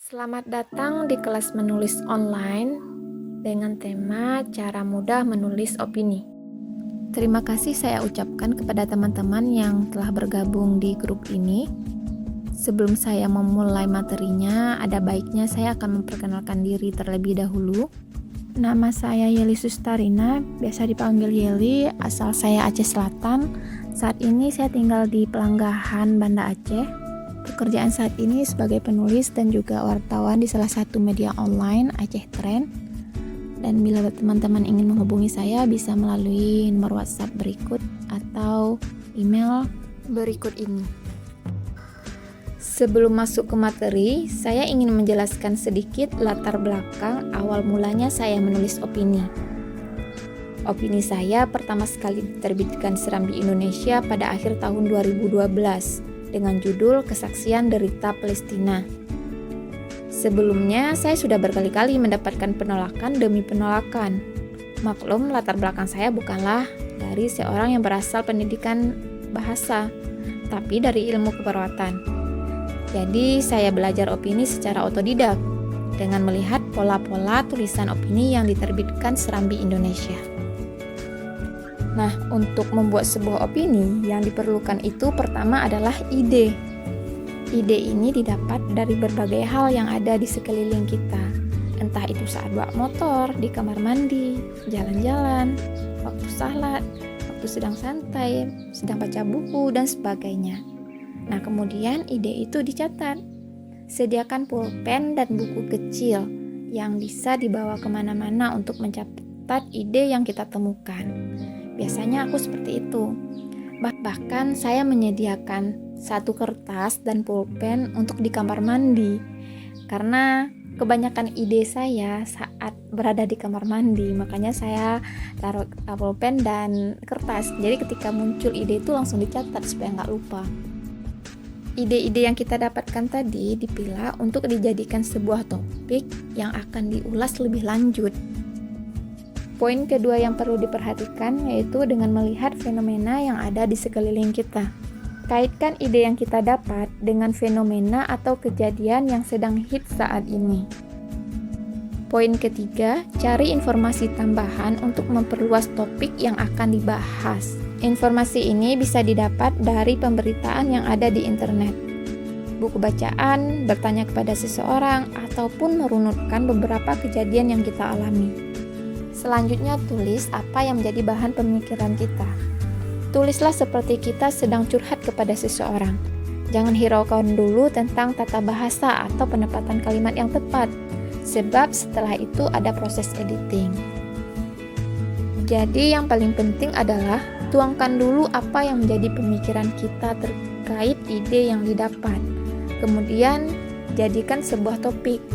Selamat datang di kelas menulis online dengan tema cara mudah menulis opini. Terima kasih saya ucapkan kepada teman-teman yang telah bergabung di grup ini. Sebelum saya memulai materinya, ada baiknya saya akan memperkenalkan diri terlebih dahulu. Nama saya Yeli Sustarina, biasa dipanggil Yeli, asal saya Aceh Selatan. Saat ini saya tinggal di Pelanggahan, Banda Aceh. Pekerjaan saat ini sebagai penulis dan juga wartawan di salah satu media online Aceh Trend. Dan bila teman-teman ingin menghubungi saya bisa melalui nomor WhatsApp berikut atau email berikut ini. Sebelum masuk ke materi, saya ingin menjelaskan sedikit latar belakang awal mulanya saya menulis opini. Opini saya pertama sekali diterbitkan Serambi Indonesia pada akhir tahun 2012. Dengan judul Kesaksian Derita Palestina. Sebelumnya, saya sudah berkali-kali mendapatkan penolakan demi penolakan. Maklum, latar belakang saya bukanlah dari seorang yang berasal pendidikan bahasa, tapi dari ilmu keperawatan. Jadi, saya belajar opini secara otodidak dengan melihat pola-pola tulisan opini yang diterbitkan Serambi Indonesia. Nah, untuk membuat sebuah opini yang diperlukan itu pertama adalah ide. Ide ini didapat dari berbagai hal yang ada di sekeliling kita. Entah itu saat bawa motor, di kamar mandi, jalan-jalan, waktu salat, waktu sedang santai, sedang baca buku, dan sebagainya. Nah, kemudian ide itu dicatat. Sediakan pulpen dan buku kecil yang bisa dibawa kemana-mana untuk mencatat ide yang kita temukan. Biasanya aku seperti itu. Bahkan saya menyediakan satu kertas dan pulpen untuk di kamar mandi. Karena kebanyakan ide saya saat berada di kamar mandi, makanya saya taruh pulpen dan kertas. Jadi ketika muncul ide itu langsung dicatat supaya nggak lupa. Ide-ide yang kita dapatkan tadi dipilah untuk dijadikan sebuah topik yang akan diulas lebih lanjut. Poin kedua yang perlu diperhatikan yaitu dengan melihat fenomena yang ada di sekeliling kita. Kaitkan ide yang kita dapat dengan fenomena atau kejadian yang sedang hits saat ini. Poin ketiga, cari informasi tambahan untuk memperluas topik yang akan dibahas. Informasi ini bisa didapat dari pemberitaan yang ada di internet, buku bacaan, bertanya kepada seseorang, ataupun merunutkan beberapa kejadian yang kita alami. Selanjutnya, tulis apa yang menjadi bahan pemikiran kita. Tulislah seperti kita sedang curhat kepada seseorang. Jangan hiraukan dulu tentang tata bahasa atau penempatan kalimat yang tepat, sebab setelah itu ada proses editing. Jadi yang paling penting adalah tuangkan dulu apa yang menjadi pemikiran kita terkait ide yang didapat. Kemudian jadikan sebuah topik.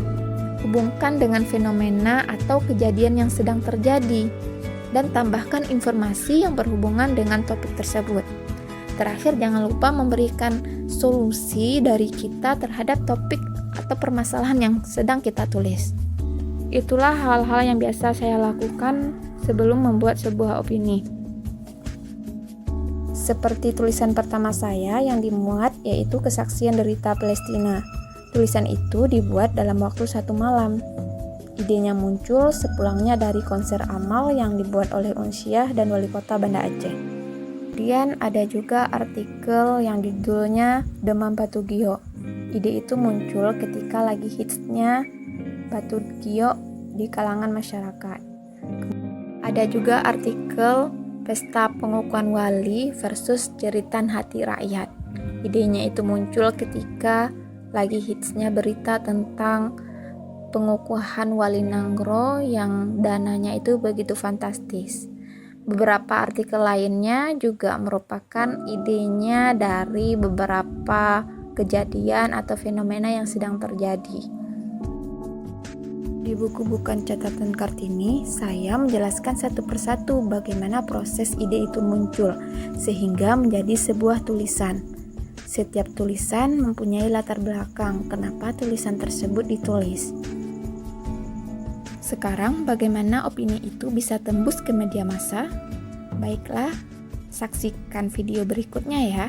Hubungkan dengan fenomena atau kejadian yang sedang terjadi dan tambahkan informasi yang berhubungan dengan topik tersebut. Terakhir, jangan lupa memberikan solusi dari kita terhadap topik atau permasalahan yang sedang kita tulis. Itulah hal-hal yang biasa saya lakukan sebelum membuat sebuah opini. Seperti tulisan pertama saya yang dimuat yaitu Kesaksian Derita Palestina. Tulisan itu dibuat dalam waktu 1 malam. Idenya muncul sepulangnya dari konser amal yang dibuat oleh Unsyah dan Wali Kota Banda Aceh. Kemudian ada juga artikel yang judulnya Demam Batu Gio. Ide itu muncul ketika lagi hitsnya Batu Gio di kalangan masyarakat. Ada juga artikel Pesta Pengukuhan Wali versus Jeritan Hati Rakyat. Idenya itu muncul ketika lagi hitsnya berita tentang pengukuhan Wali Nanggro yang dananya itu begitu fantastis. Beberapa artikel lainnya juga merupakan idenya dari beberapa kejadian atau fenomena yang sedang terjadi. Di buku Bukan Catatan Kartini, saya menjelaskan satu persatu bagaimana proses ide itu muncul sehingga menjadi sebuah tulisan. Setiap tulisan mempunyai latar belakang kenapa tulisan tersebut ditulis. Sekarang bagaimana opini itu bisa tembus ke media massa? Baiklah, saksikan video berikutnya ya.